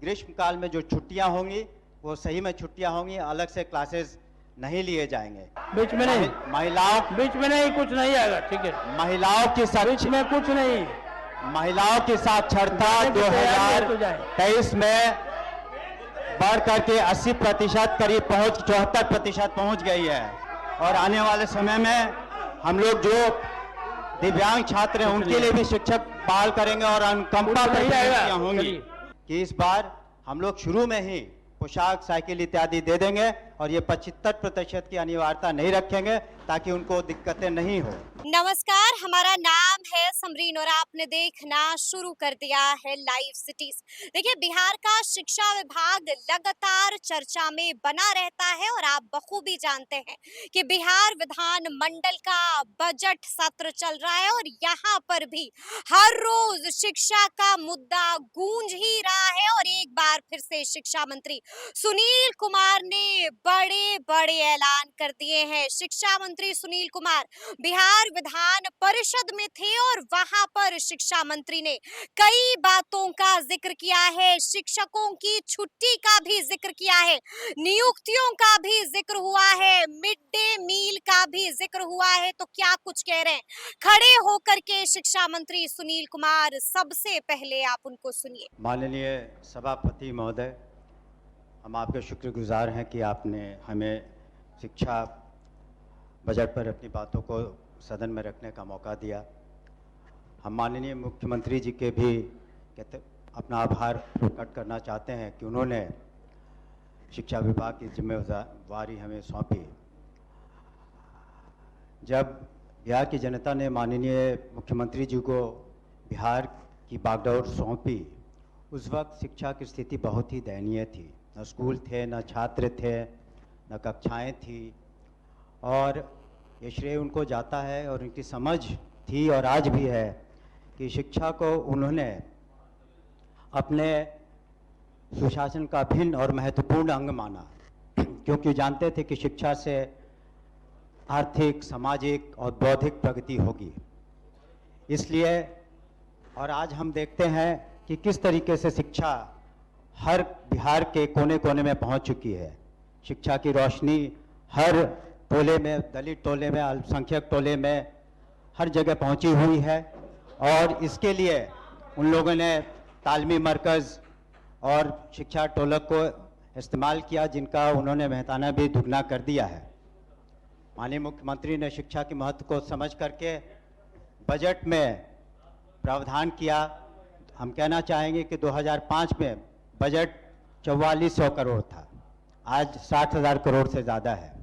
ग्रीष्म काल में जो छुट्टियां होंगी वो सही में छुट्टियां होंगी, अलग से क्लासेस नहीं लिए जाएंगे। बीच में नहीं, बीच में नहीं, कुछ नहीं आएगा, ठीक है। महिलाओं की बीच में कुछ नहीं। महिलाओं की साक्षरता 2023 में बढ़ करके 80% करीब 74% पहुंच गई है। और आने वाले समय में हम लोग जो दिव्यांग छात्र हैं उनके लिए भी शिक्षक बहाल करेंगे और अनुकंपा नियुक्तियां होंगी कि इस बार हम लोग शुरू में ही पोशाक, साइकिल इत्यादि दे देंगे और ये 75% की अनिवार्यता नहीं रखेंगे ताकि उनको दिक्कतें नहीं हो। नमस्कार, हमारा नाम है समरीन और आपने देखना शुरू कर दिया है लाइव सिटीज। देखिए, बिहार का शिक्षा विभाग लगातार चर्चा में बना रहता है और आप बखूबी जानते हैं कि बिहार विधान मंडल का बजट सत्र चल रहा है और यहाँ पर भी हर रोज शिक्षा का मुद्दा गूंज ही रहा है। और एक बार फिर से शिक्षा मंत्री सुनील कुमार ने बड़े बड़े ऐलान कर दिए हैं। शिक्षा मंत्री सुनील कुमार बिहार विधान परिषद में थे और वहां पर शिक्षा मंत्री ने कई बातों का जिक्र किया है। शिक्षकों की छुट्टी का भी जिक्र किया है, नियुक्तियों का भी जिक्र हुआ है, मिड डे मील का भी जिक्र हुआ है। तो क्या कुछ कह रहे हैं, खड़े होकर के शिक्षा मंत्री सुनील कुमार, सबसे पहले आप उनको सुनिए। माननीय सभापति महोदय, हम आपके शुक्रगुजार हैं कि आपने हमें शिक्षा बजट पर अपनी बातों को सदन में रखने का मौका दिया। हम माननीय मुख्यमंत्री जी के भी अपना आभार प्रकट करना चाहते हैं कि उन्होंने शिक्षा विभाग की जिम्मेवारी हमें सौंपी। जब बिहार की जनता ने माननीय मुख्यमंत्री जी को बिहार की बागडोर सौंपी, उस वक्त शिक्षा की स्थिति बहुत ही दयनीय थी। न स्कूल थे, न छात्र थे, न कक्षाएं थी। और ये श्रेय उनको जाता है और उनकी समझ थी और आज भी है कि शिक्षा को उन्होंने अपने सुशासन का भिन्न और महत्वपूर्ण अंग माना, क्योंकि जानते थे कि शिक्षा से आर्थिक, सामाजिक और बौद्धिक प्रगति होगी। इसलिए और आज हम देखते हैं कि किस तरीके से शिक्षा हर बिहार के कोने कोने में पहुंच चुकी है। शिक्षा की रोशनी हर टोले में, दलित टोले में, अल्पसंख्यक टोले में, हर जगह पहुंची हुई है। और इसके लिए उन लोगों ने तालमी मरकज़ और शिक्षा टोलक को इस्तेमाल किया, जिनका उन्होंने मेहताना भी दुगना कर दिया है। माननीय मुख्यमंत्री ने शिक्षा के महत्व को समझ करके बजट में प्रावधान किया। हम कहना चाहेंगे कि 2005 में बजट 4400 करोड़ था, आज 60,000 करोड़ से ज़्यादा है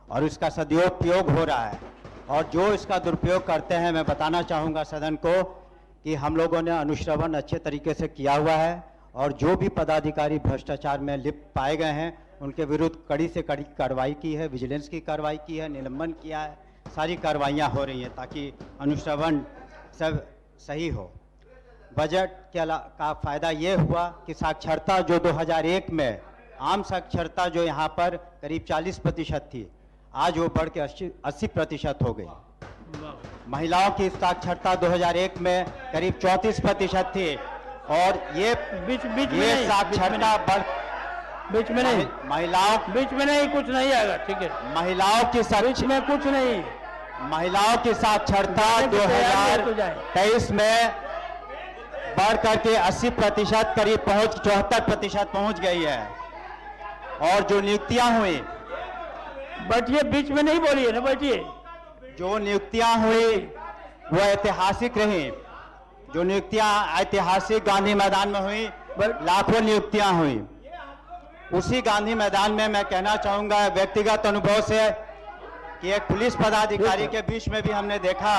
और इसका सदुपयोग हो रहा है। और जो इसका दुरुपयोग करते हैं, मैं बताना चाहूँगा सदन को कि हम लोगों ने अनुश्रवण अच्छे तरीके से किया हुआ है और जो भी पदाधिकारी भ्रष्टाचार में लिप्त पाए गए हैं उनके विरुद्ध कड़ी से कड़ी कार्रवाई की है, विजिलेंस की कार्रवाई की है, निलंबन किया है, सारी कार्रवाइयाँ हो रही हैं ताकि अनुश्रवण सब सही हो। बजट का फ़ायदा ये हुआ कि साक्षरता जो 2001 में आम साक्षरता जो यहाँ पर करीब 40% थी, आज वो बढ़ के 80% हो गई। महिलाओं की साक्षरता 2001 में करीब 34% थी और ये साक्षरता बढ़ बीच में नहीं, महिलाओं बीच में नहीं, कुछ नहीं आएगा, ठीक है। महिलाओं की बीच में कुछ नहीं। महिलाओं की साक्षरता 2023 में बढ़ करके 80% करीब 74% पहुंच गई है। और जो नियुक्तियां हुई, बैठिए, बीच में नहीं बोलिए ना, बैठिए। जो नियुक्तियां हुई वो ऐतिहासिक रही। जो नियुक्तियां ऐतिहासिक गांधी मैदान में हुई, लाखों नियुक्तियां हुई। उसी गांधी मैदान में मैं कहना चाहूंगा व्यक्तिगत अनुभव से कि एक पुलिस पदाधिकारी के बीच में भी हमने देखा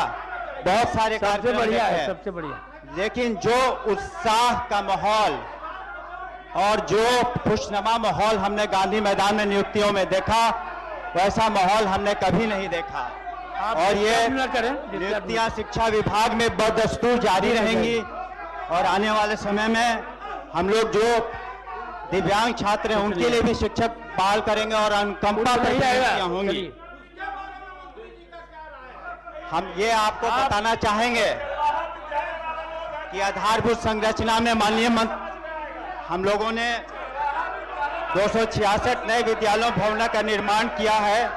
बहुत सारे सबसे बढ़िया है, सबसे बढ़िया। लेकिन जो उत्साह का माहौल और जो खुशनुमा माहौल हमने गांधी मैदान में नियुक्तियों में देखा, वैसा माहौल हमने कभी नहीं देखा। और ये नियुक्तियां शिक्षा विभाग में बदस्तूर जारी रहेंगी और आने वाले समय में हम लोग जो दिव्यांग छात्र हैं उनके लिए भी शिक्षक बहाल करेंगे और अनुकंपा नियुक्तियां होंगी। हम ये आपको बताना चाहेंगे कि आधारभूत संरचना में माननीय हम लोगों ने 266 नए विद्यालयों भवनों का निर्माण किया है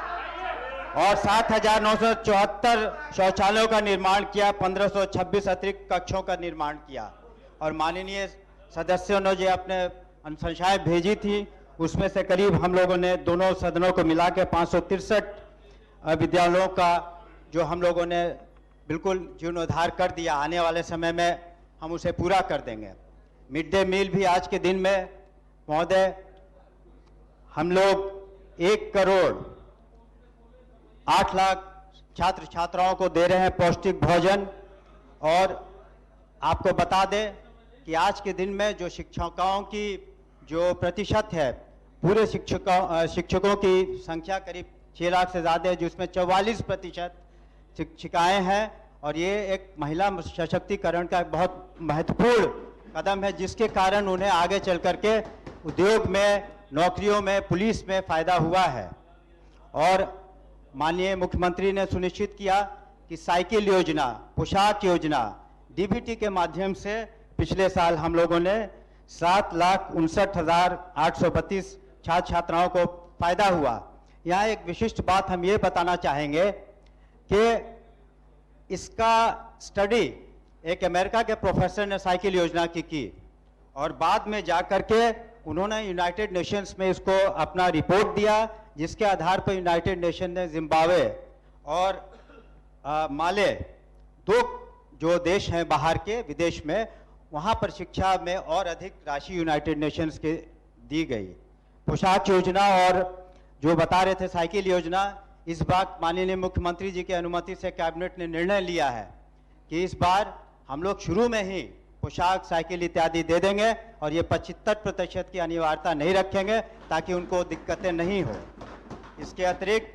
और 7,974 शौचालयों का निर्माण किया, 1,526 अतिरिक्त कक्षों का निर्माण किया। और माननीय सदस्यों ने जो अपने अनुशंसाएं भेजी थी, उसमें से करीब हम लोगों ने दोनों सदनों को मिला के 563 विद्यालयों का जो हम लोगों ने बिल्कुल जीर्णोद्धार कर दिया। आने वाले समय में हम उसे पूरा कर देंगे। मिड डे मील भी आज के दिन में महोदय हम लोग 1 करोड़ 8 लाख छात्र छात्राओं को दे रहे हैं पौष्टिक भोजन। और आपको बता दें कि आज के दिन में जो शिक्षकों की जो प्रतिशत है, पूरे शिक्षकों की संख्या करीब 6 लाख से ज़्यादा है, जिसमें 44% शिक्षिकाएं हैं। और ये एक महिला सशक्तिकरण का बहुत महत्वपूर्ण कदम है, जिसके कारण उन्हें आगे चल करके उद्योग में, नौकरियों में, पुलिस में फ़ायदा हुआ है। और माननीय मुख्यमंत्री ने सुनिश्चित किया कि साइकिल योजना, पोशाक योजना, डीबीटी के माध्यम से पिछले साल हम लोगों ने 7,59,832 छात्र छात्राओं को फायदा हुआ। यहाँ एक विशिष्ट बात हम ये बताना चाहेंगे कि इसका स्टडी एक अमेरिका के प्रोफेसर ने साइकिल योजना की और बाद में जाकर के उन्होंने यूनाइटेड नेशंस में इसको अपना रिपोर्ट दिया, जिसके आधार पर यूनाइटेड नेशन ने जिम्बाब्वे और माले, 2 जो देश हैं बाहर के विदेश में, वहाँ पर शिक्षा में और अधिक राशि यूनाइटेड नेशंस के दी गई। पोशाक योजना और जो बता रहे थे साइकिल योजना, इस बार माननीय मुख्यमंत्री जी की अनुमति से कैबिनेट ने निर्णय लिया है कि इस बार हम लोग शुरू में ही पोशाक, साइकिल इत्यादि दे देंगे और ये 75% की अनिवार्यता नहीं रखेंगे ताकि उनको दिक्कतें नहीं हो। इसके अतिरिक्त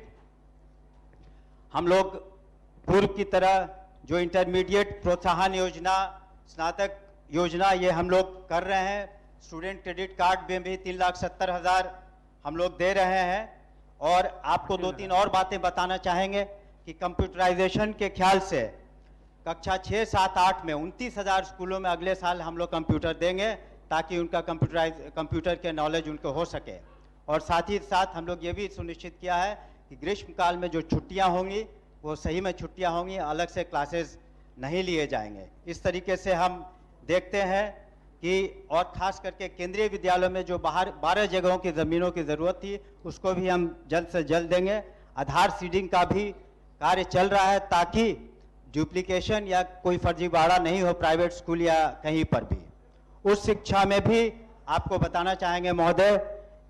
हम लोग पूर्व की तरह जो इंटरमीडिएट प्रोत्साहन योजना, स्नातक योजना, ये हम लोग कर रहे हैं। स्टूडेंट क्रेडिट कार्ड में भी 3,70,000 हम लोग दे रहे हैं। और आपको 2-3 और बातें बताना चाहेंगे कि कंप्यूटराइजेशन के ख्याल से कक्षा 6, 7, 8 में 29,000 स्कूलों में अगले साल हम लोग कंप्यूटर देंगे ताकि उनका कंप्यूटर के नॉलेज उनको हो सके। और साथ ही साथ हम लोग ये भी सुनिश्चित किया है कि ग्रीष्मकाल में जो छुट्टियां होंगी वो सही में छुट्टियां होंगी, अलग से क्लासेस नहीं लिए जाएंगे। इस तरीके से हम देखते हैं कि और ख़ास करके केंद्रीय विद्यालयों में जो बाहर 12 जगहों की ज़मीनों की ज़रूरत थी, उसको भी हम जल्द से जल्द देंगे। आधार सीडिंग का भी कार्य चल रहा है ताकि डुप्लीकेशन या कोई फर्जीवाड़ा नहीं हो प्राइवेट स्कूल या कहीं पर भी। उच्च शिक्षा में भी आपको बताना चाहेंगे महोदय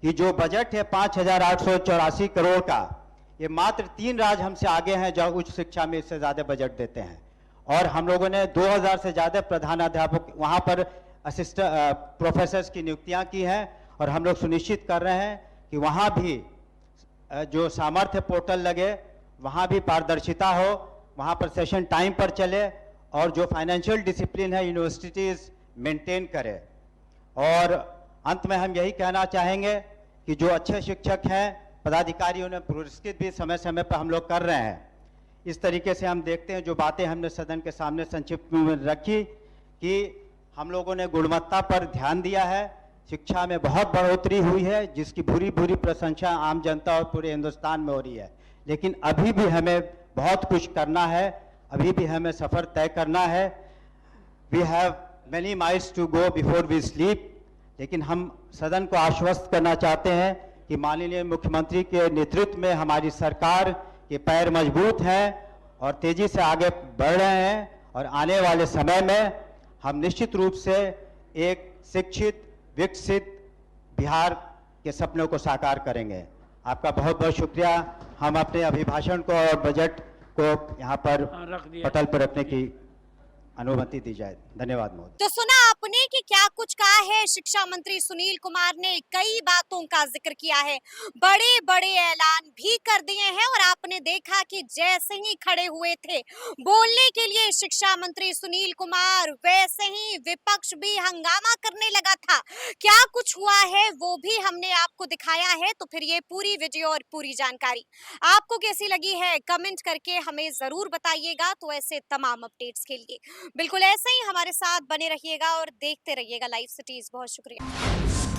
कि जो बजट है 5,884 करोड़ का, ये मात्र 3 राज्य हमसे आगे हैं जो उच्च शिक्षा में इससे ज़्यादा बजट देते हैं। और हम लोगों ने 2,000 से ज़्यादा प्रधानाध्यापक वहाँ पर प्रोफेसर्स की नियुक्तियां की हैं। और हम लोग सुनिश्चित कर रहे हैं कि वहाँ भी जो सामर्थ्य पोर्टल लगे, वहाँ भी पारदर्शिता हो, वहाँ पर सेशन टाइम पर चले और जो फाइनेंशियल डिसिप्लिन है यूनिवर्सिटीज़ मेंटेन करे। और अंत में हम यही कहना चाहेंगे कि जो अच्छे शिक्षक हैं, पदाधिकारियों ने पुरस्कृत भी समय समय पर हम लोग कर रहे हैं। इस तरीके से हम देखते हैं जो बातें हमने सदन के सामने संक्षिप्त में रखी कि हम लोगों ने गुणवत्ता पर ध्यान दिया है, शिक्षा में बहुत बढ़ोतरी हुई है जिसकी भूरी भूरी प्रशंसा आम जनता और पूरे हिंदुस्तान में हो रही है। लेकिन अभी भी हमें बहुत कुछ करना है, अभी भी हमें सफ़र तय करना है। We have many miles to go before we sleep. लेकिन हम सदन को आश्वस्त करना चाहते हैं कि माननीय मुख्यमंत्री के नेतृत्व में हमारी सरकार के पैर मजबूत हैं और तेज़ी से आगे बढ़ रहे हैं। और आने वाले समय में हम निश्चित रूप से एक शिक्षित, विकसित बिहार के सपनों को साकार करेंगे। आपका बहुत बहुत शुक्रिया। हम अपने अभिभाषण को और बजट को यहाँ पर पटल पर रखने की अनुमति दी जाए। धन्यवाद महोदय। तो सुना आपने कि क्या कुछ कहा है शिक्षा मंत्री सुनील कुमार ने। कई बातों का जिक्र किया है, बड़े बड़े ऐलान भी कर दिए हैं। और आपने देखा कि जैसे ही खड़े हुए थे बोलने के लिए शिक्षा मंत्री सुनील कुमार, वैसे ही विपक्ष भी हंगामा करने लगा था। क्या कुछ हुआ है वो भी हमने आपको दिखाया है। तो फिर ये पूरी वीडियो और पूरी जानकारी आपको कैसी लगी है, कमेंट करके हमें जरूर बताइएगा। तो ऐसे तमाम अपडेट्स के लिए बिल्कुल ऐसे ही हमारे साथ बने रहिएगा और देखते रहिएगा लाइव सिटीज। बहुत शुक्रिया।